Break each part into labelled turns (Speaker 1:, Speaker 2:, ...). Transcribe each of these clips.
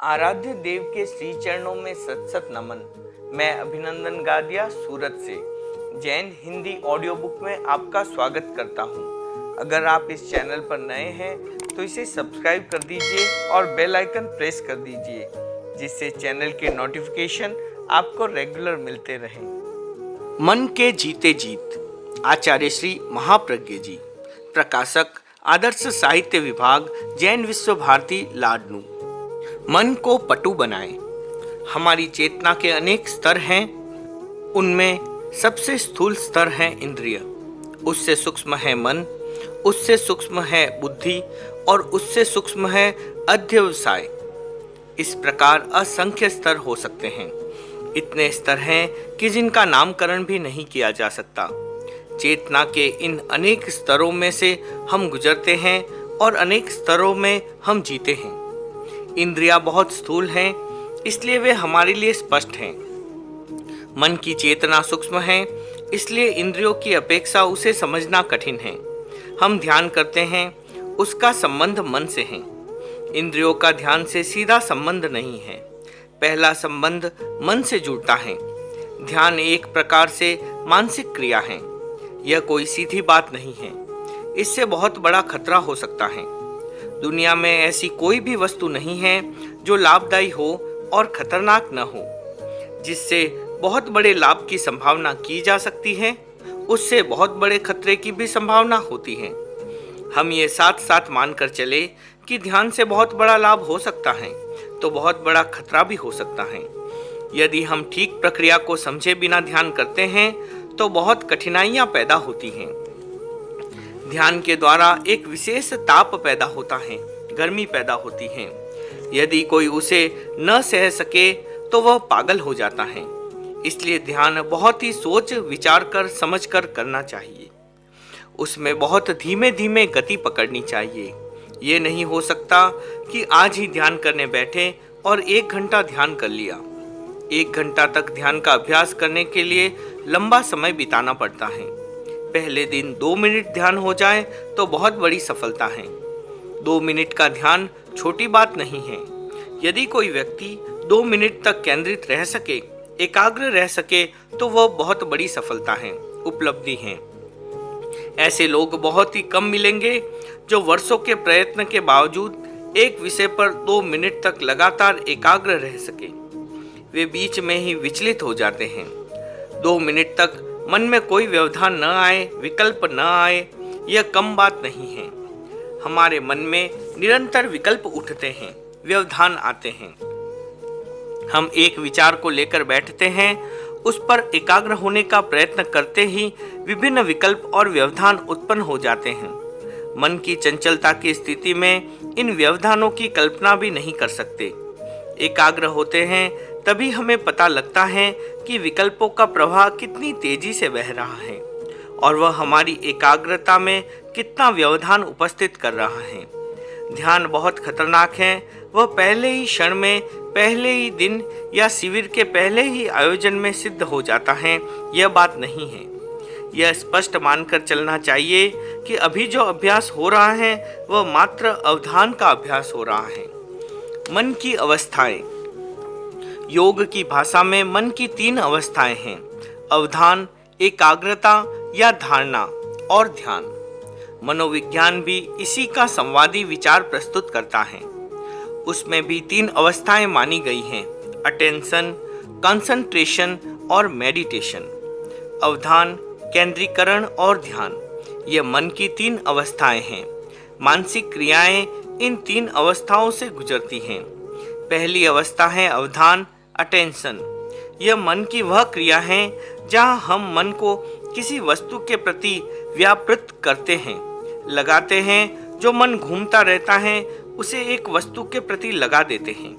Speaker 1: आराध्य देव के श्री चरणों में सत सत नमन। मैं अभिनंदन गादिया सूरत से जैन हिंदी ऑडियो बुक में आपका स्वागत करता हूं। अगर आप इस चैनल पर नए हैं तो इसे सब्सक्राइब कर दीजिए और बेल आइकन प्रेस कर दीजिए, जिससे चैनल के नोटिफिकेशन आपको रेगुलर मिलते रहें। मन के जीते जीत, आचार्य श्री महाप्रज्ञ जी। प्रकाशक आदर्श साहित्य विभाग, जैन विश्व भारती, लाडनू। मन को पटु बनाएं। हमारी चेतना के अनेक स्तर हैं। उनमें सबसे स्थूल स्तर है इंद्रिय, उससे सूक्ष्म है मन, उससे सूक्ष्म है बुद्धि और उससे सूक्ष्म है अध्यवसाय। इस प्रकार असंख्य स्तर हो सकते हैं। इतने स्तर हैं कि जिनका नामकरण भी नहीं किया जा सकता। चेतना के इन अनेक स्तरों में से हम गुजरते हैं और अनेक स्तरों में हम जीते हैं। इंद्रियां बहुत स्थूल हैं, इसलिए वे हमारे लिए स्पष्ट हैं। मन की चेतना सूक्ष्म है, इसलिए इंद्रियों की अपेक्षा उसे समझना कठिन है। हम ध्यान करते हैं, उसका संबंध मन से है। इंद्रियों का ध्यान से सीधा संबंध नहीं है। पहला संबंध मन से जुड़ता है। ध्यान एक प्रकार से मानसिक क्रिया है। यह कोई सीधी बात नहीं है। इससे बहुत बड़ा खतरा हो सकता है। दुनिया में ऐसी कोई भी वस्तु नहीं है जो लाभदायी हो और खतरनाक न हो। जिससे बहुत बड़े लाभ की संभावना की जा सकती है, उससे बहुत बड़े खतरे की भी संभावना होती है। हम ये साथ साथ मानकर चले कि ध्यान से बहुत बड़ा लाभ हो सकता है, तो बहुत बड़ा खतरा भी हो सकता है। यदि हम ठीक प्रक्रिया को समझे बिना ध्यान करते हैं तो बहुत कठिनाइयां पैदा होती हैं। ध्यान के द्वारा एक विशेष ताप पैदा होता है, गर्मी पैदा होती है। यदि कोई उसे न सह सके तो वह पागल हो जाता है। इसलिए ध्यान बहुत ही सोच विचार कर समझ कर करना चाहिए। उसमें बहुत धीमे धीमे गति पकड़नी चाहिए। ये नहीं हो सकता कि आज ही ध्यान करने बैठे और 1 घंटा ध्यान कर लिया। 1 घंटा तक ध्यान का अभ्यास करने के लिए लंबा समय बिताना पड़ता है। पहले दिन 2 मिनट ध्यान हो जाए तो बहुत बड़ी सफलता है। 2 मिनट का ध्यान छोटी बात नहीं है। यदि कोई व्यक्ति 2 मिनट तक केंद्रित रह सके, एकाग्र रह सके, तो वह बहुत बड़ी सफलता है, उपलब्धि है। ऐसे लोग बहुत ही कम मिलेंगे जो वर्षों के प्रयत्न के बावजूद एक विषय पर 2 मिनट तक लगातार एकाग्र रह सके। वे बीच में ही विचलित हो जाते हैं। 2 मिनट तक मन में कोई व्यवधान न आए, विकल्प न आए, यह कम बात नहीं है। हमारे मन में निरंतर विकल्प उठते हैं, व्यवधान आते हैं। हम एक विचार को लेकर बैठते हैं, उस पर एकाग्र होने का प्रयत्न करते ही विभिन्न विकल्प और व्यवधान उत्पन्न हो जाते हैं। मन की चंचलता की स्थिति में इन व्यवधानों की कल्पना भी नहीं कर सकते। एकाग्र होते हैं तभी हमें पता लगता है कि विकल्पों का प्रवाह कितनी तेजी से बह रहा है और वह हमारी एकाग्रता में कितना व्यवधान उपस्थित कर रहा है। ध्यान बहुत खतरनाक है। वह पहले ही क्षण में, पहले ही दिन या शिविर के पहले ही आयोजन में सिद्ध हो जाता है, यह बात नहीं है। यह स्पष्ट मानकर चलना चाहिए कि अभी जो अभ्यास हो रहा है वह मात्र अवधान का अभ्यास हो रहा है। मन की अवस्थाएं। योग की भाषा में मन की 3 अवस्थाएं हैं: अवधान, एकाग्रता या धारणा और ध्यान। मनोविज्ञान भी इसी का संवादी विचार प्रस्तुत करता है। उसमें भी 3 अवस्थाएं मानी गई हैं: अटेंशन, कंसंट्रेशन और मेडिटेशन। अवधान, केंद्रीकरण और ध्यान, ये मन की 3 अवस्थाएं हैं। मानसिक क्रियाएं इन 3 अवस्थाओं से गुजरती हैं। पहली अवस्था है अवधान, अटेंशन। यह मन की वह क्रिया है जहां हम मन को किसी वस्तु के प्रति व्यापृत करते हैं, लगाते हैं। जो मन घूमता रहता है उसे एक वस्तु के प्रति लगा देते हैं।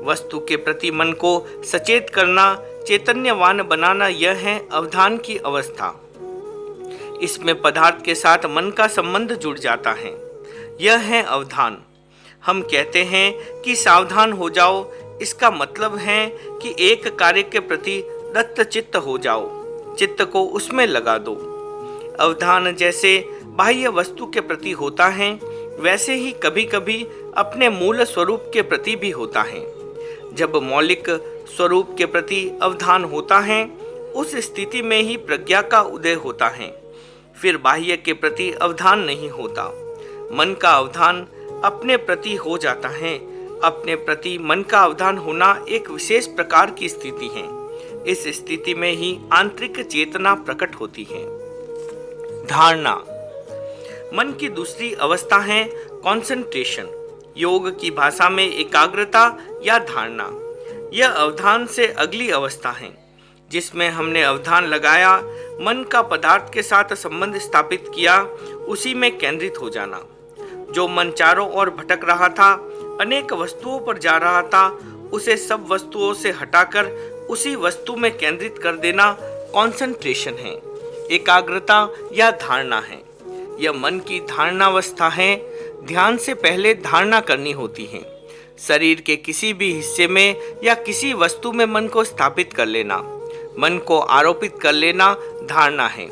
Speaker 1: वस्तु के प्रति मन को सचेत करना, चैतन्यवान बनाना, यह है अवधान की अवस्था। इसमें पदार्थ के साथ मन का संबंध जुड़ जाता है। यह है अवधान। हम कहते हैं कि सावधान हो जाओ, इसका मतलब है कि एक कार्य के प्रति दत्तचित्त हो जाओ, चित्त को उसमें लगा दो। अवधान जैसे बाह्य वस्तु के प्रति होता है, वैसे ही कभी कभी अपने मूल स्वरूप के प्रति भी होता है। जब मौलिक स्वरूप के प्रति अवधान होता है, उस स्थिति में ही प्रज्ञा का उदय होता है। फिर बाह्य के प्रति अवधान नहीं होता। मन का अवधान अपने प्रति हो जाता है। अपने प्रति मन का अवधान होना एक विशेष प्रकार की स्थिति है। इस स्थिति में ही आंतरिक चेतना प्रकट होती है। धारणा। मन की दूसरी अवस्था है कंसंट्रेशन। योग की भाषा में एकाग्रता या धारणा। यह अवधान से अगली अवस्था है, जिसमें हमने अवधान लगाया, मन का पदार्थ के साथ संबंध स्थापित किया, उसी में केंद्रित हो जाना। जो मन चारों ओर भटक रहा था, अनेक वस्तुओं पर जा रहा था, उसे सब वस्तुओं से हटाकर उसी वस्तु में केंद्रित कर देना कंसंट्रेशन है, एकाग्रता या धारणा है। यह मन की धारणावस्था है। ध्यान से पहले धारणा करनी होती है। शरीर के किसी भी हिस्से में या किसी वस्तु में मन को स्थापित कर लेना, मन को आरोपित कर लेना धारणा है।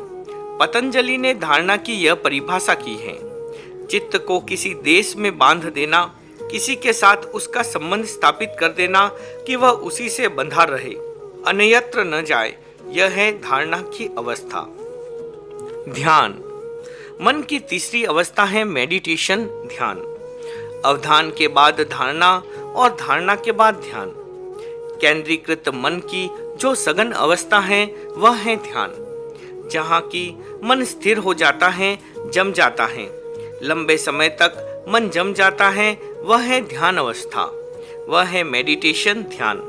Speaker 1: पतंजलि ने धारणा की यह परिभाषा की है: चित्त को किसी देश में बांध देना, किसी के साथ उसका संबंध स्थापित कर देना कि वह उसी से बंधा रहे, अन्यत्र न जाए। यह है धारणा की अवस्था। ध्यान। मन की तीसरी अवस्था है मेडिटेशन, ध्यान। अवधान के बाद धारणा और धारणा के बाद ध्यान। केंद्रीकृत मन की जो सघन अवस्था है वह है ध्यान, जहाँ की मन स्थिर हो जाता है, जम जाता है, लंबे समय तक मन जम जाता है, वह है ध्यान अवस्था, वह है मेडिटेशन, ध्यान।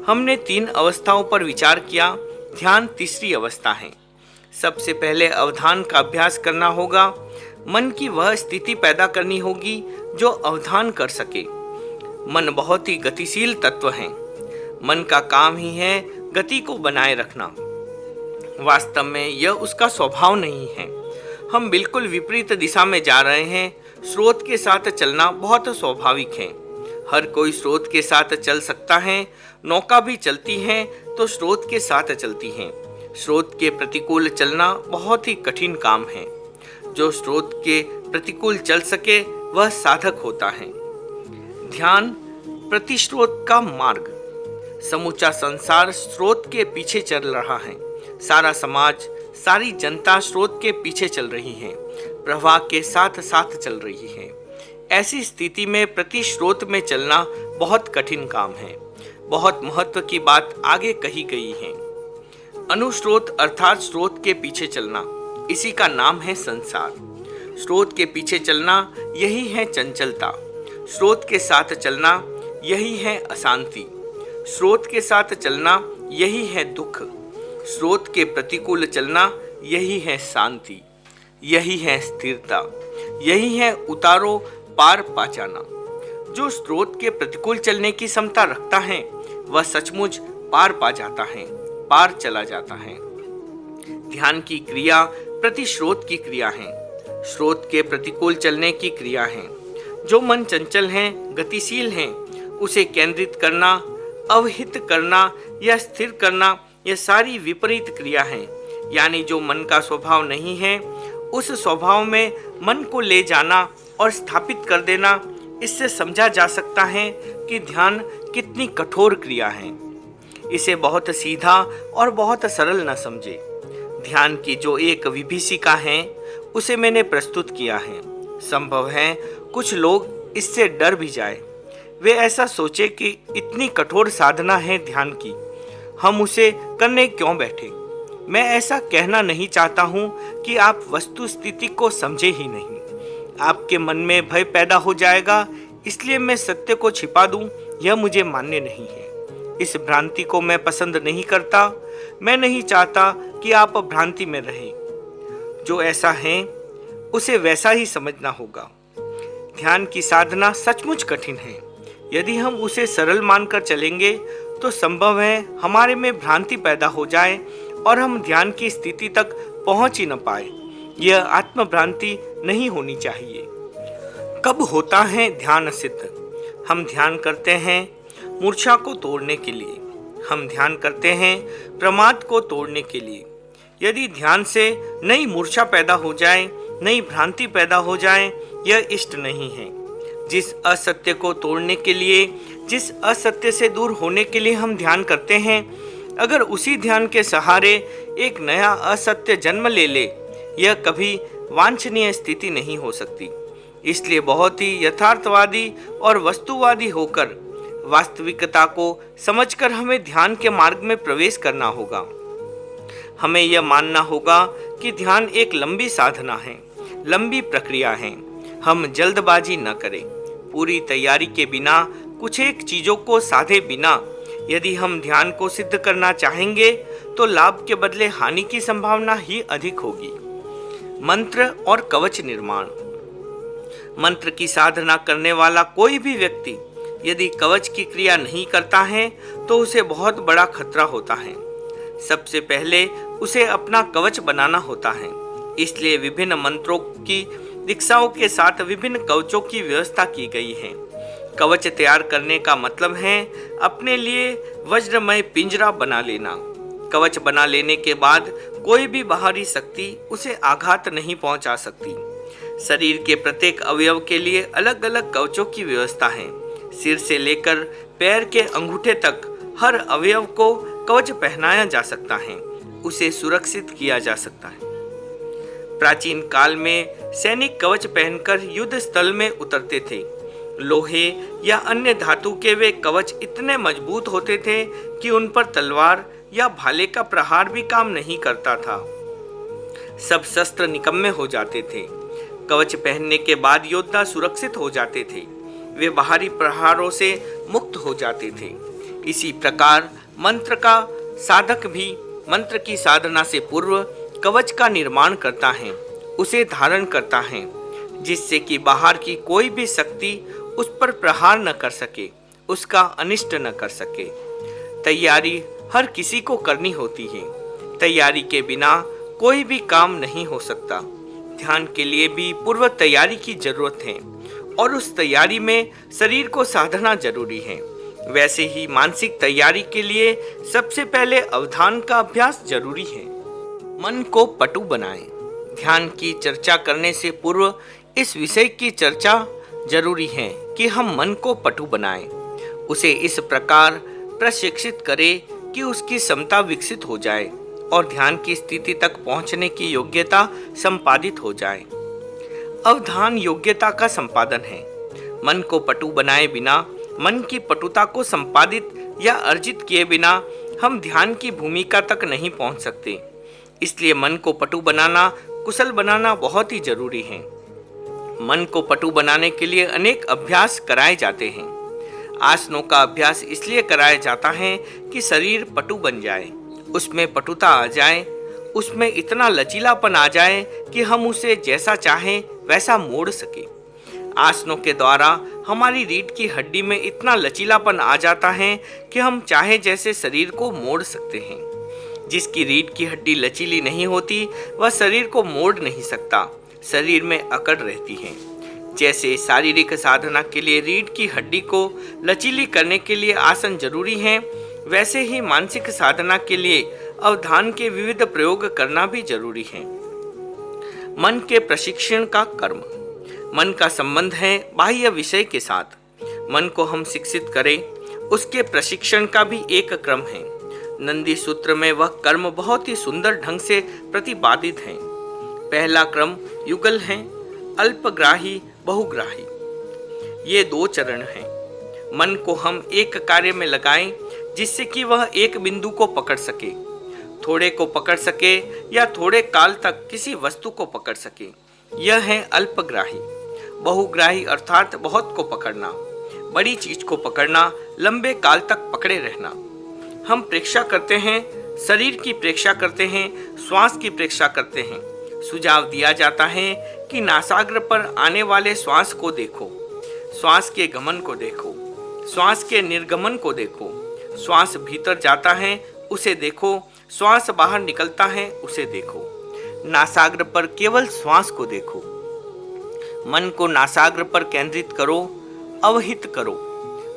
Speaker 1: हमने 3 अवस्थाओं पर विचार किया, ध्यान तीसरी अवस्था है। सबसे पहले अवधान का अभ्यास करना होगा। मन की वह स्थिति पैदा करनी होगी जो अवधान कर सके। मन बहुत ही गतिशील तत्व है। मन का काम ही है गति को बनाए रखना। वास्तव में यह उसका स्वभाव नहीं है। हम बिल्कुल विपरीत दिशा में जा रहे हैं। स्रोत के साथ चलना बहुत स्वाभाविक है। हर कोई स्रोत के साथ चल सकता है। नौका भी चलती है तो स्रोत के साथ चलती है। स्रोत के प्रतिकूल चलना बहुत ही कठिन काम है। जो स्रोत के प्रतिकूल चल सके वह साधक होता है। ध्यान प्रतिस्रोत का मार्ग। समूचा संसार स्रोत के पीछे चल रहा है। सारा समाज, सारी जनता स्रोत के पीछे चल रही है, प्रवाह के साथ साथ चल रही है। ऐसी स्थिति में प्रतिस्रोत में चलना बहुत कठिन काम है। बहुत महत्व की बात आगे कही गई है। अनुस्रोत अर्थात स्रोत के पीछे चलना, इसी का नाम है संसार। स्रोत के पीछे चलना यही है चंचलता। स्रोत के साथ चलना यही है अशांति। स्रोत के साथ चलना यही है दुख। स्रोत के प्रतिकूल चलना यही है शांति, यही है स्थिरता, यही है उतारो पार पा जाना। जो स्रोत के प्रतिकूल चलने की क्षमता रखता है वह सचमुच पार पा जाता है, पार चला जाता है। ध्यान की क्रिया प्रतिस्रोत की क्रिया है, स्रोत के प्रतिकूल चलने की क्रिया है। जो मन चंचल है, गतिशील है, उसे केंद्रित करना, अवहित करना या स्थिर करना, यह सारी विपरीत क्रिया है। यानी जो मन का स्वभाव नहीं है, उस स्वभाव में मन को ले जाना और स्थापित कर देना। इससे समझा जा सकता है कि ध्यान कितनी कठोर क्रिया है। इसे बहुत सीधा और बहुत सरल न समझे। ध्यान की जो एक विभीषिका है उसे मैंने प्रस्तुत किया है। संभव है कुछ लोग इससे डर भी जाए। वे ऐसा सोचे कि इतनी कठोर साधना है ध्यान की, हम उसे करने क्यों बैठे। मैं ऐसा कहना नहीं चाहता हूँ कि आप वस्तु स्थिति को समझे ही नहीं। आपके मन में भय पैदा हो जाएगा, इसलिए मैं सत्य को छिपा दूं, यह मुझे मान्य नहीं है। इस भ्रांति को मैं पसंद नहीं करता। मैं नहीं चाहता कि आप भ्रांति में रहें। जो ऐसा है उसे वैसा ही समझना होगा। ध्यान की साधना सचमुच कठिन है। यदि हम उसे सरल मानकर चलेंगे तो संभव है हमारे में भ्रांति पैदा हो जाए और हम ध्यान की स्थिति तक पहुंच ही न पाए। यह आत्मभ्रांति नहीं होनी चाहिए। कब होता है ध्यान सिद्ध? हम ध्यान करते हैं मूर्छा को तोड़ने के लिए। हम ध्यान करते हैं प्रमाद को तोड़ने के लिए। यदि ध्यान से नई मूर्छा पैदा हो जाए, नई भ्रांति पैदा हो जाए, यह इष्ट नहीं है। जिस असत्य को तोड़ने के लिए, जिस असत्य से दूर होने के लिए हम ध्यान करते हैं, अगर उसी ध्यान के सहारे एक नया असत्य जन्म ले ले, यह कभी वांछनीय स्थिति नहीं हो सकती। इसलिए बहुत ही यथार्थवादी और वस्तुवादी होकर वास्तविकता को समझकर हमें ध्यान के मार्ग में प्रवेश करना होगा। हमें यह मानना होगा कि ध्यान एक लंबी साधना है, लंबी प्रक्रिया है। हम जल्दबाजी न करें। पूरी तैयारी के बिना, कुछ एक चीजों को साधे बिना यदि हम ध्यान को सिद्ध करना चाहेंगे तो लाभ के बदले हानि की संभावना ही अधिक होगी। मंत्र और कवच निर्माण। मंत्र की साधना करने वाला कोई भी व्यक्ति यदि कवच की क्रिया नहीं करता है तो उसे बहुत बड़ा खतरा होता है। सबसे पहले उसे अपना कवच बनाना होता है। इसलिए विभिन्न मंत्रों की दीक्षाओं के साथ विभिन्न कवचों की व्यवस्था की गई है। कवच तैयार करने का मतलब है अपने लिए वज्रमय पिंजरा बना लेना। कवच बना लेने के बाद कोई भी बाहरी शक्ति उसे आघात नहीं पहुंचा सकती। शरीर के प्रत्येक अवयव के लिए अलग अलग कवचों की व्यवस्था है। सिर से लेकर पैर के अंगूठे तक हर अवयव को कवच पहनाया जा सकता है, उसे सुरक्षित किया जा सकता है। प्राचीन काल में सैनिक कवच पहनकर युद्ध स्थल में उतरते थे। लोहे या अन्य धातु के वे कवच इतने मजबूत होते थे कि उन पर तलवार या भाले का प्रहार भी काम नहीं करता था। सब शस्त्र निकम्मे हो जाते थे। कवच पहनने के बाद योद्धा सुरक्षित हो जाते थे। वे बाहरी प्रहारों से मुक्त हो जाते थे। इसी प्रकार मंत्र का साधक भी मंत्र की साधना से पूर्व कवच का निर्माण करता है, उसे धारण करता है, जिससे कि बाहर की कोई भी शक्ति उस पर प्रहार न कर सके, उसका अनिष्ट न कर सके। तैयारी हर किसी को करनी होती है। तैयारी के बिना कोई भी काम नहीं हो सकता। ध्यान के लिए भी पूर्व तैयारी की जरूरत है और उस तैयारी में शरीर को साधना जरूरी है। वैसे ही मानसिक तैयारी के लिए सबसे पहले अवधान का अभ्यास जरूरी है। मन को पटु बनाएं। ध्यान की चर्चा करने से पूर्व इस विषय की चर्चा जरूरी है कि हम मन को पटु बनाएं, उसे इस प्रकार प्रशिक्षित करें कि उसकी क्षमता विकसित हो जाए और ध्यान की स्थिति तक पहुंचने की योग्यता संपादित हो जाए। अवधान योग्यता का संपादन है। मन को पटु बनाए बिना, मन की पटुता को संपादित या अर्जित किए बिना हम ध्यान की भूमिका तक नहीं पहुंच सकते। इसलिए मन को पटु बनाना, कुशल बनाना बहुत ही जरूरी है। मन को पटु बनाने के लिए अनेक अभ्यास कराए जाते हैं। आसनों का अभ्यास इसलिए कराया जाता है कि शरीर पटु बन जाए, उसमें पटुता आ जाए, उसमें इतना लचीलापन आ जाए कि हम उसे जैसा चाहें वैसा मोड़ सके। आसनों के द्वारा हमारी रीढ़ की हड्डी में इतना लचीलापन आ जाता है कि हम चाहे जैसे शरीर को मोड़ सकते हैं। जिसकी रीढ़ की हड्डी लचीली नहीं होती वह शरीर को मोड़ नहीं सकता, शरीर में अकड़ रहती है। जैसे शारीरिक साधना के लिए रीढ़ की हड्डी को लचीली करने के लिए आसन जरूरी हैं, वैसे ही मानसिक साधना के लिए अवधान के विविध प्रयोग करना भी जरूरी है। मन के प्रशिक्षण का कर्म। मन का संबंध है बाह्य विषय के साथ। मन को हम शिक्षित करें, उसके प्रशिक्षण का भी एक क्रम है। नंदी सूत्र में वह कर्म बहुत ही सुंदर ढंग से प्रतिपादित है। पहला क्रम युगल है, अल्पग्राही, बहुग्राही। ये दो चरण हैं। मन को हम एक कार्य में लगाएं जिससे कि वह एक बिंदु को पकड़ सके, थोड़े को पकड़ सके या थोड़े काल तक किसी वस्तु को पकड़ सके। यह है अल्पग्राही। बहुग्राही अर्थात बहुत को पकड़ना, बड़ी चीज को पकड़ना, लंबे काल तक पकड़े रहना। हम प्रेक्षा करते हैं, शरीर की प्रेक्षा करते हैं, श्वास की प्रेक्षा करते हैं। सुझाव दिया जाता है कि नासाग्र पर आने वाले श्वास को देखो, श्वास के गमन को देखो, श्वास के निर्गमन को देखो। श्वास भीतर जाता है उसे देखो, श्वास बाहर निकलता है उसे देखो। नासाग्र पर केवल श्वास को देखो। मन को नासाग्र पर केंद्रित करो, अवहित करो।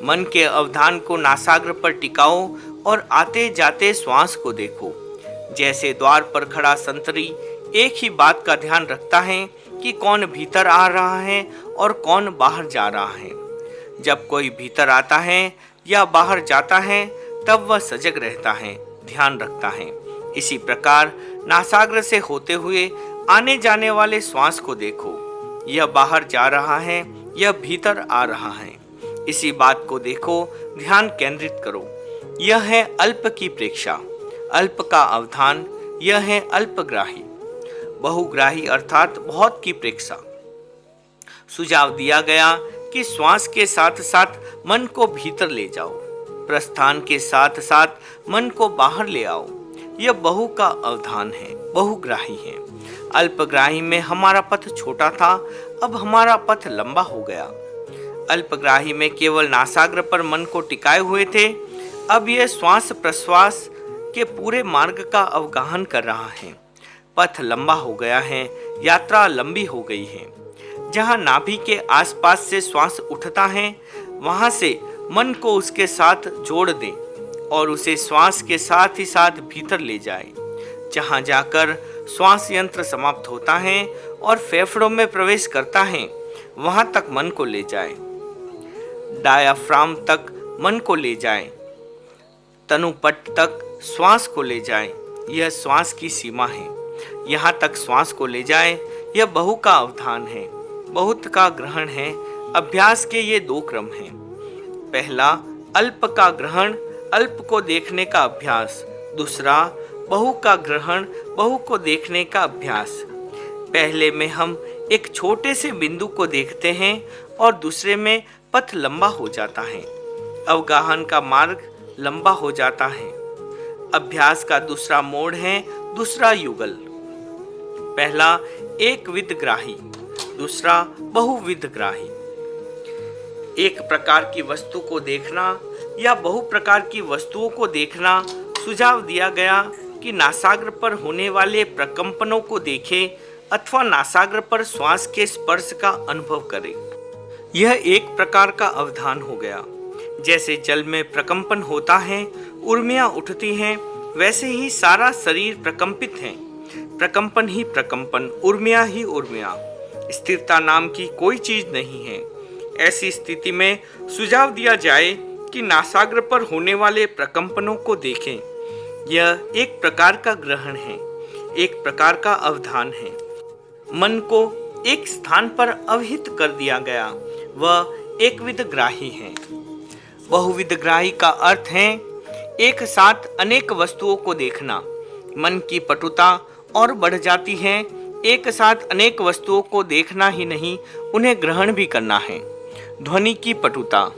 Speaker 1: मन के अवधान को नासाग्र पर टिकाओ और आते जाते श्वास को देखो। जैसे द्वार पर खड़ा संतरी एक ही बात का ध्यान रखता है कि कौन भीतर आ रहा है और कौन बाहर जा रहा है। जब कोई भीतर आता है या बाहर जाता है तब वह सजग रहता है, ध्यान रखता है। इसी प्रकार नासाग्र से होते हुए आने जाने वाले श्वास को देखो, यह बाहर जा रहा है, यह भीतर आ रहा है। इसी बात को देखो, ध्यान केंद्रित करो। यह है अल्प की प्रेक्षा, अल्प का अवधान, यह है अल्पग्राही। बहुग्राही अर्थात बहुत की प्रेक्षा। सुझाव दिया गया कि श्वास के साथ साथ मन को भीतर ले जाओ, प्रस्थान के साथ साथ मन को बाहर ले आओ। यह बहु का अवधान है, बहुग्राही है। अल्पग्राही में हमारा पथ छोटा था, अब हमारा पथ लंबा हो गया। अल्पग्राही में केवल नासाग्र पर मन को टिकाए हुए थे, अब यह श्वास प्रश्वास के पूरे मार्ग का अवगाहन कर रहा है। पथ लंबा हो गया है, यात्रा लंबी हो गई है। जहाँ नाभि के आसपास से श्वास उठता है, वहाँ से मन को उसके साथ जोड़ दें और उसे श्वास के साथ ही साथ भीतर ले जाए। जहाँ जाकर श्वास यंत्र समाप्त होता है और फेफड़ों में प्रवेश करता है, वहाँ तक मन को ले जाए। डायाफ्राम तक मन को ले जाए, तनुपट तक श्वास को ले जाए। यह श्वास की सीमा है। यहाँ तक श्वास को ले जाए, यह बहु का अवधान है, बहुत का ग्रहण है। अभ्यास के ये दो क्रम हैं। पहला अल्प का ग्रहण, अल्प को देखने का अभ्यास। दूसरा बहु का ग्रहण, बहु को देखने का अभ्यास। पहले में हम एक छोटे से बिंदु को देखते हैं और दूसरे में पथ लंबा हो जाता है, अवगाहन का मार्ग लंबा हो जाता है। अभ्यास का दूसरा मोड़ है दूसरा युगल। पहला एक विदग्राही, दूसरा बहुविध ग्राही। एक प्रकार की वस्तु को देखना या बहु प्रकार की वस्तुओं को देखना। सुझाव दिया गया कि नासाग्र पर होने वाले प्रकंपनों को देखें अथवा नासाग्र पर श्वास के स्पर्श का अनुभव करें। यह एक प्रकार का अवधान हो गया। जैसे जल में प्रकंपन होता है, उर्मियां उठती हैं, वैसे ही सारा शरीर प्रकंपित है। प्रकंपन ही प्रकंपन, उर्मियां ही उर्मियां। स्थिरता नाम की कोई चीज नहीं है। ऐसी स्थिति में सुझाव दिया जाए कि नासाग्र पर होने वाले प्रकंपनों को देखें। यह एक प्रकार का ग्रहण है, एक प्रकार का अवधान है। मन को एक स्थान पर अवहित कर दिया गया, वह एक विदग्राही है। बहुविदग्राही का अर्थ है एक साथ अनेक वस्तुओं को देखना। मन की पटुता और बढ़ जाती है। एक साथ अनेक वस्तुओं को देखना ही नहीं, उन्हें ग्रहण भी करना है। ध्वनि की पटुता,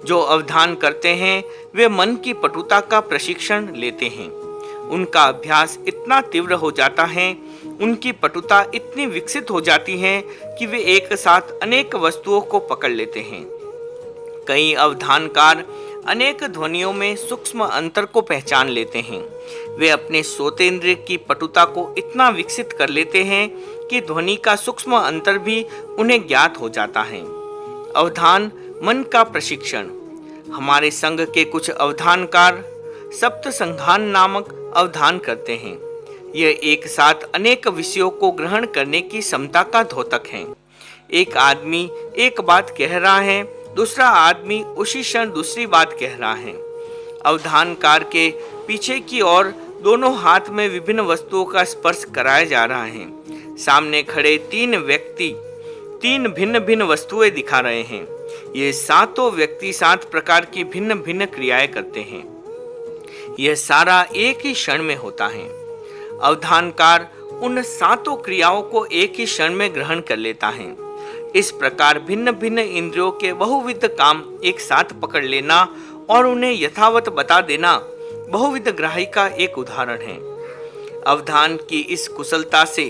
Speaker 1: जो अवधान करते हैं वे मन की पटुता का प्रशिक्षण लेते हैं। उनका अभ्यास इतना तीव्र हो जाता है, उनकी पटुता इतनी विकसित हो जाती है कि वे एक साथ अनेक वस्तुओं को पकड़ लेते हैं। कई अवधानकार अनेक ध्वनियों में सूक्ष्म अंतर को पहचान लेते हैं। वे अपने श्रोतेंद्रिय की पटुता को इतना विकसित कर लेते हैं कि ध्वनि का सूक्ष्म अंतर भी उन्हें ज्ञात हो जाता है। अवधान मन का प्रशिक्षण। हमारे संघ के कुछ अवधानकार सप्त संघान नामक अवधान करते हैं। यह एक साथ अनेक विषयों को ग्रहण करने की क्षमता का द्योतक है। एक आदमी एक बात कह रहा है, दूसरा आदमी उसी क्षण दूसरी बात कह रहा है। अवधानकार के पीछे की ओर दोनों हाथ में विभिन्न वस्तुओं का स्पर्श कराया जा रहा है। सामने खड़े तीन व्यक्ति तीन भिन्न भिन्न वस्तुएं दिखा रहे हैं। ये सातों व्यक्ति 7 प्रकार की भिन्न भिन्न क्रियाएं करते हैं। यह सारा एक ही क्षण में होता है। अवधानकार उन 7 क्रियाओं को एक ही क्षण में ग्रहण कर लेता है। इस प्रकार भिन्न भिन्न इंद्रियों के बहुविध काम एक साथ पकड़ लेना और उन्हें यथावत बता देना बहुविध ग्राही का एक उदाहरण है। अवधान की इस कुशलता से,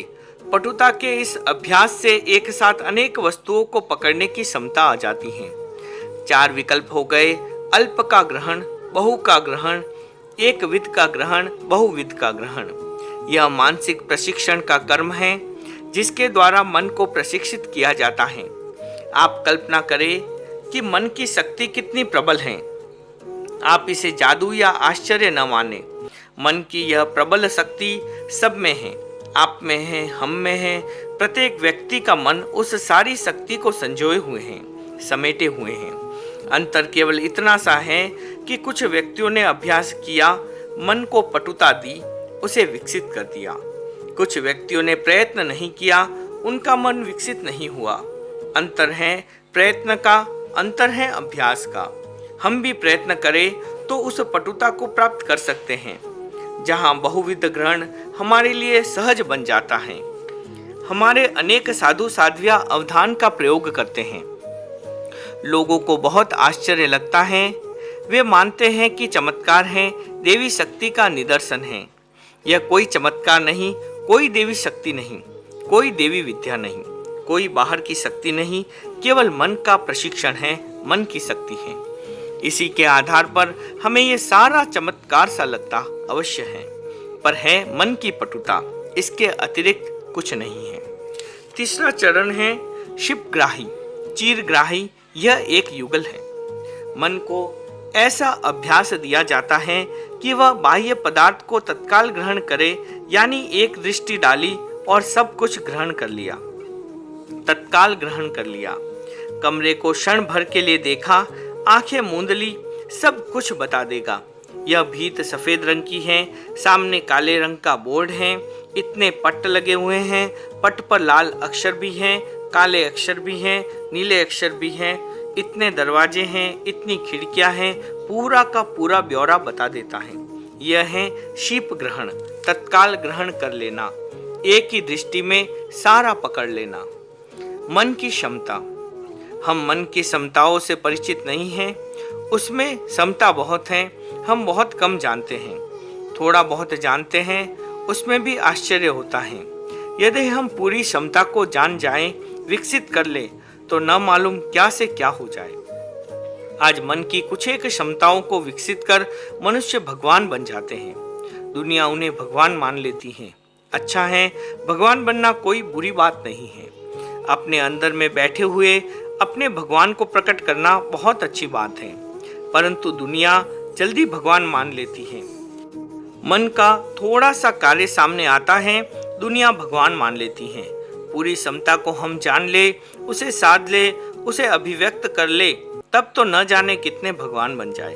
Speaker 1: पटुता के इस अभ्यास से एक साथ अनेक वस्तुओं को पकड़ने की क्षमता आ जाती है। 4 विकल्प हो गए: अल्प का ग्रहण, बहु का ग्रहण, एक विध का ग्रहण, बहुविध का ग्रहण। यह मानसिक प्रशिक्षण का कर्म है जिसके द्वारा मन को प्रशिक्षित किया जाता है। आप कल्पना करें कि मन की शक्ति कितनी प्रबल है। आप इसे जादू या आश्चर्य न माने। मन की यह प्रबल शक्ति सब में है, आप में है, हम में है, प्रत्येक व्यक्ति का मन उस सारी शक्ति को संजोए हुए हैं, समेटे हुए हैं। अंतर केवल इतना सा है कि कुछ व्यक्तियों ने अभ्यास किया, मन को पटुता दी, उसे विकसित कर दिया। कुछ व्यक्तियों ने प्रयत्न नहीं किया, उनका मन विकसित नहीं हुआ। अंतर है प्रयत्न का, अंतर है अभ्यास का। हम भी प्रयत्न करें तो उस पटुता को प्राप्त कर सकते हैं, जहां बहुविध ग्रहण हमारे लिए सहज बन जाता है। हमारे अनेक साधु साध्वियां अवधान का प्रयोग करते हैं। लोगों को बहुत आश्चर्य लगता है। वे मानते हैं कि चमत्कार है, देवी शक्ति का निदर्शन है। यह कोई चमत्कार नहीं, कोई देवी शक्ति नहीं, कोई देवी विद्या नहीं, कोई बाहर की शक्ति नहीं, केवल मन का प्रशिक्षण है, मन की शक्ति है। इसी के आधार पर हमें ये सारा चमत्कार सा लगता अवश्य है, पर है मन की पटुता, इसके अतिरिक्त कुछ नहीं है। तीसरा चरण है शिपग्राही, चीरग्राही। यह एक युगल है। मन को ऐसा अभ्यास दिया जाता है कि वह बाह्य पदार्थ को तत्काल ग्रहण करे, यानी एक दृष्टि डाली और सब कुछ ग्रहण कर लिया, तत्काल ग्रहण कर लिया। कमरे को क्षण भर के लिए देखा, आंखें मूंद ली, सब कुछ बता देगा। यह भीत सफेद रंग की है, सामने काले रंग का बोर्ड है, इतने पट्ट लगे हुए हैं, पट्ट पर लाल अक्षर भी हैं, काले अक्षर भी हैं, नीले अक्षर भी हैं, इतने दरवाजे हैं, इतनी खिड़कियां हैं, पूरा का पूरा ब्यौरा बता देता है। यह है शीप ग्रहण, तत्काल ग्रहण कर लेना, एक ही दृष्टि में सारा पकड़ लेना। मन की क्षमता। हम मन की क्षमताओं से परिचित नहीं हैं, उसमें क्षमता बहुत है, हम बहुत कम जानते हैं। थोड़ा बहुत जानते हैं, उसमें भी आश्चर्य होता है। यदि हम पूरी क्षमता को जान जाएं, विकसित कर लें, तो न मालूम क्या से क्या हो जाए। आज मन की कुछ एक क्षमताओं को विकसित कर मनुष्य भगवान बन जाते हैं। दुनिया उन्हें भगवान मान लेती है। अच्छा है, भगवान बनना कोई बुरी बात नहीं है। अपने अंदर में बैठे हुए अपने भगवान को प्रकट करना बहुत अच्छी बात है, परंतु दुनिया जल्दी भगवान मान लेती है। मन का थोड़ा सा कार्य सामने आता है, दुनिया भगवान मान लेती है। पूरी क्षमता को हम जान ले, उसे साध ले, उसे अभिव्यक्त कर ले, तब तो न जाने कितने भगवान बन जाए।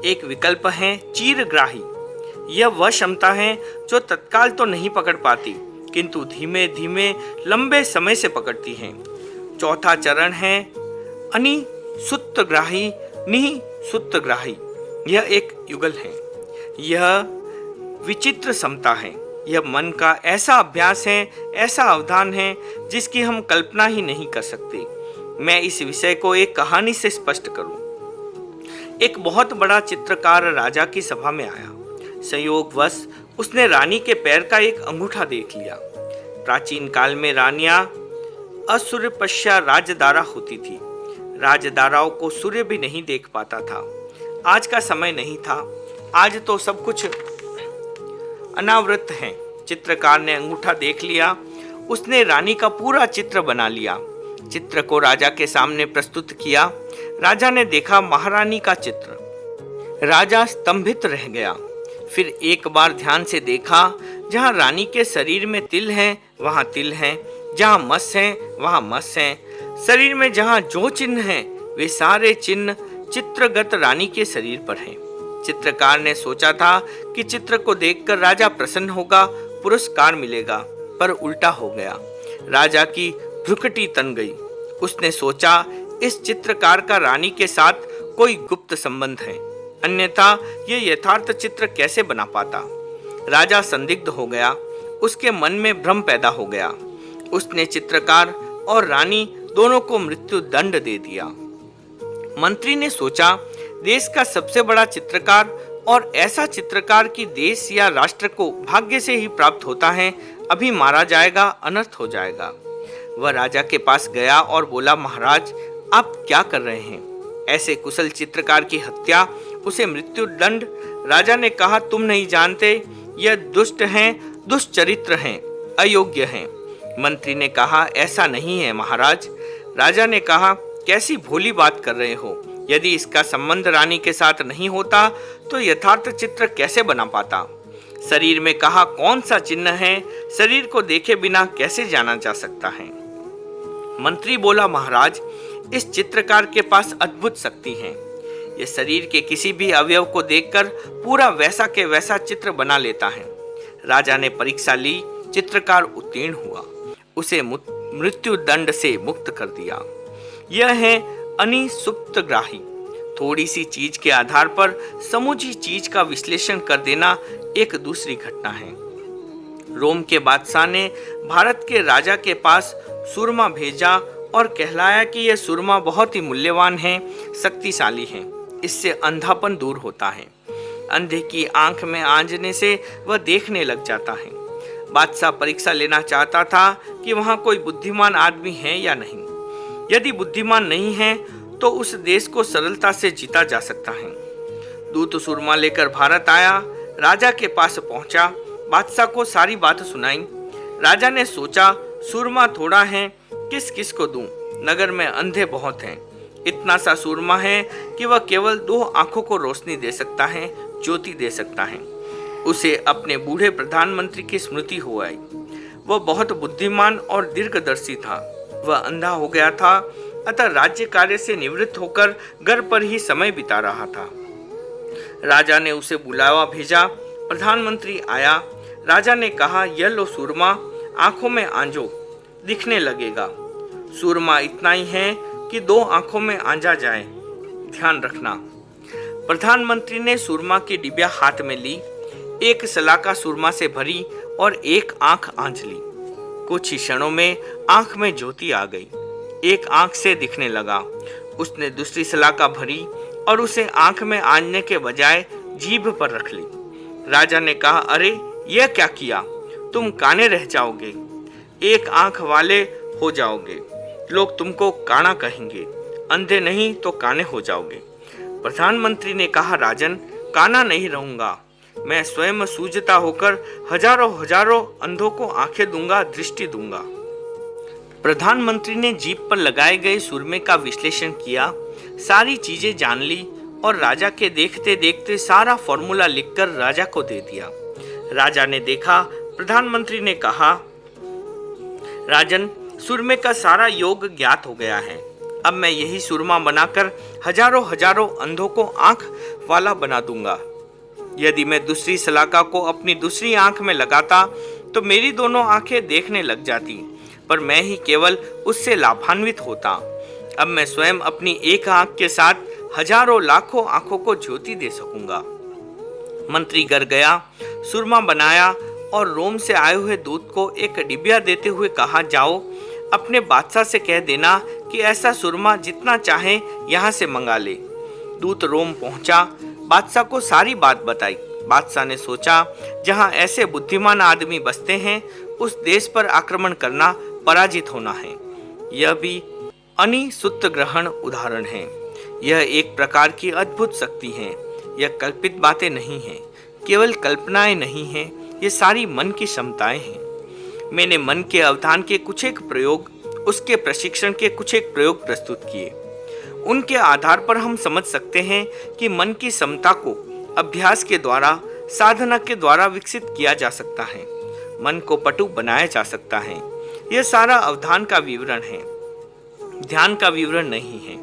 Speaker 1: एक विकल्प है चीरग्राही। यह वह क्षमता है जो तत्काल तो नहीं पकड़ पाती, किंतु धीमे धीमे लंबे समय से पकड़ती है। चौथा चरण है अनिसूत्रग्राही, निसूत्रग्राही। यह एक युगल है। यह विचित्र क्षमता है। यह मन का ऐसा अभ्यास है, ऐसा अवधान है, जिसकी हम कल्पना ही नहीं कर सकते। मैं इस विषय को एक कहानी से स्पष्ट करूं। एक बहुत बड़ा चित्रकार राजा की सभा में आया। संयोगवश उसने रानी के पैर का एक अंगूठा देख लिया। प्राचीन काल में रानियां असूर्यपश्या राजदारा होती थी। राजदाराओं को सूर्य भी नहीं देख पाता था। आज का समय नहीं था, आज तो सब कुछ अनावृत है। चित्रकार ने अंगूठा देख लिया, उसने रानी का पूरा चित्र बना लिया। चित्र को राजा के सामने प्रस्तुत किया। राजा ने देखा महारानी का चित्र। राजा स्तंभित रह गया। फिर एक बार ध्यान से देखा, जहाँ रानी के शरीर में तिल हैं, वहाँ तिल हैं, जहाँ मस हैं, वहाँ मस हैं। शरीर में जहाँ जो चिन्ह हैं, वे सारे चिन्ह चित्रगत रानी के शरीर पर हैं। चित्रकार ने सोचा था कि चित्र को देखकर राजा प्रसन्न होगा, पुरस्कार मिलेगा, पर उल्टा हो गया। राजा की भ्रुकुटी तन गई। उसने सोचा इस चित्रकार का रानी के साथ कोई गुप्त संबंध है, अन्यथा ये यथार्थ चित्र कैसे बना पाता। राजा संदिग्ध हो गया, उसके मन में भ्रम पैदा हो गया। उसने चित्रकार और रानी दोनों को मृत्यु दंड दे दिया। मंत्री ने सोचा देश का सबसे बड़ा चित्रकार और ऐसा चित्रकार कि देश या राष्ट्र को भाग्य से ही प्राप्त होता है, अभी मारा जाएगा, अनर्थ हो जाएगा। वह राजा के पास गया और बोला, महाराज आप क्या कर रहे हैं? ऐसे कुशल चित्रकार की हत्या, उसे मृत्यु दंड। राजा ने कहा, तुम नहीं जानते, यह दुष्ट हैं, दुष्चरित्र हैं, अयोग्य हैं। मंत्री ने कहा, ऐसा नहीं है महाराज। राजा ने कहा, कैसी भोली बात कर रहे हो? यदि इसका संबंध रानी के साथ नहीं होता तो यथार्थ चित्र कैसे बना पाता? शरीर में कहा कौन सा चिन्ह है, शरीर को देखे बिना कैसे जाना जा सकता है। मंत्री बोला, महाराज, इस चित्रकार के पास अद्भुत शक्ति है। यह शरीर के किसी भी अवयव को देखकर पूरा वैसा के वैसा चित्र बना लेता है। राजा ने परीक्षा ली, चित्रकार उत्तीर्ण हुआ, उसे मृत्यु दंड से मुक्त कर दिया। यह है अनिसुप्तग्राही। थोड़ी सी चीज के आधार पर समूची चीज का विश्लेषण कर देना एक दूसरी घटना है। रोम के बादशाह ने भारत के राजा के पास सुरमा भेजा और कहलाया कि यह सुरमा बहुत ही मूल्यवान है, शक्तिशाली है, इससे अंधापन दूर होता है। अंधे की आंख में आंजने से वह देखने लग जाता है। बादशाह परीक्षा लेना चाहता था कि वहां कोई बुद्धिमान आदमी है या नहीं। यदि बुद्धिमान नहीं है तो उस देश को सरलता से जीता जा सकता है। दूत सुरमा लेकर भारत आया, राजा के पास पहुंचा, बादशाह को सारी बात सुनाई। राजा ने सोचा, सुरमा थोड़ा है, किस किस को दूं? नगर में अंधे बहुत हैं। इतना सा सुरमा है कि वह केवल 2 आंखों को रोशनी दे सकता है, ज्योति दे सकता है। उसे अपने बूढ़े प्रधानमंत्री की स्मृति हो आई। वह बहुत बुद्धिमान और दीर्घदर्शी था। वह अंधा हो गया था, अतः राज्य कार्य से निवृत्त होकर घर पर ही समय बिता रहा था। राजा ने उसे बुलावा भेजा। प्रधानमंत्री आया। राजा ने कहा, यह लो सुरमा, आंखों में आंजो, दिखने लगेगा। सुरमा इतना ही है कि 2 आंखों में आंजा जाए, ध्यान रखना। प्रधानमंत्री ने सुरमा की डिबिया हाथ में ली, एक सलाका सुरमा से भरी और एक आंख आंज ली। कुछ ही क्षणों में आंख में ज्योति आ गई, एक आंख से दिखने लगा। उसने दूसरी सलाका भरी और उसे आंख में आंजने के बजाय जीभ पर रख ली। राजा ने कहा, अरे यह क्या किया? तुम काने रह जाओगे, एक आंख वाले हो जाओगे, लोग तुमको काना कहेंगे, अंधे नहीं तो काने हो जाओगे। प्रधानमंत्री ने कहा, राजन, काना नहीं रहूंगा, मैं स्वयं सूझता होकर हजारों अंधों को आंखें दूंगा, दृष्टि दूंगा। प्रधानमंत्री ने जीभ पर लगाए गए सुरमे का विश्लेषण किया, सारी चीजें जान ली और राजा के देखते देखते सारा फॉर्मूला लिखकर राजा को दे दिया। राजा ने देखा। प्रधानमंत्री ने कहा, राजन, सुरमे का सारा योग ज्ञात हो गया है। अब मैं यही सुरमा बनाकर हजारों अंधों को आंख वाला बना दूंगा। यदि मैं दूसरी सलाका को अपनी दूसरी आंख में लगाता तो मेरी दोनों आंखें देखने लग जाती, पर मैं ही केवल उससे लाभान्वित होता। अब मैं स्वयं अपनी एक आंख के साथ हजारों लाखों आंखों को ज्योति दे सकूंगा। मंत्री घर गया, सुरमा बनाया और रोम से आए हुए दूत को एक डिबिया देते हुए कहा, जाओ अपने बादशाह से कह देना कि ऐसा सुरमा जितना चाहे यहाँ से मंगा ले। दूत रोम पहुंचा, बादशाह को सारी बात बताई। बादशाह ने सोचा, जहाँ ऐसे बुद्धिमान आदमी बसते हैं उस देश पर आक्रमण करना पराजित होना है। यह भी अनिसूक्त ग्रहण उदाहरण है। यह एक प्रकार की अद्भुत शक्ति है। यह कल्पित बातें नहीं हैं, केवल कल्पनाएं नहीं हैं, ये सारी मन की क्षमताएं हैं। मैंने मन के अवधान के कुछ एक प्रयोग, उसके प्रशिक्षण के कुछ एक प्रयोग प्रस्तुत किए। उनके आधार पर हम समझ सकते हैं कि मन की क्षमता को अभ्यास के द्वारा, साधना के द्वारा विकसित किया जा सकता है। मन को पटु बनाया जा सकता है। यह सारा अवधान का विवरण है, ध्यान का विवरण नहीं है।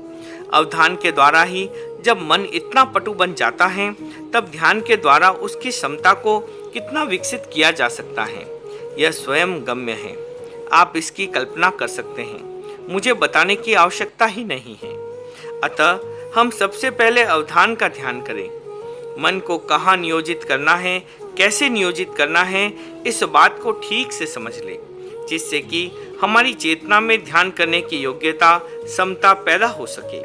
Speaker 1: अवधान के द्वारा ही जब मन इतना पटु बन जाता है, तब ध्यान के द्वारा उसकी क्षमता को कितना विकसित किया जा सकता है, यह स्वयं गम्य है। आप इसकी कल्पना कर सकते हैं, मुझे बताने की आवश्यकता ही नहीं है। अतः हम सबसे पहले अवधान का ध्यान करें। मन को कहाँ नियोजित करना है, कैसे नियोजित करना है, इस बात को ठीक से समझ लें, जिससे कि हमारी चेतना में ध्यान करने की योग्यता, क्षमता पैदा हो सके।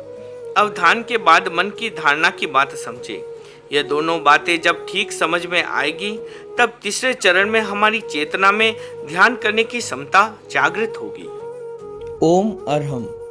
Speaker 1: अवधान के बाद मन की धारणा की बात समझे। यह दोनों बातें जब ठीक समझ में आएगी, तब तीसरे चरण में हमारी चेतना में ध्यान करने की क्षमता जागृत होगी।
Speaker 2: ओम अरहम।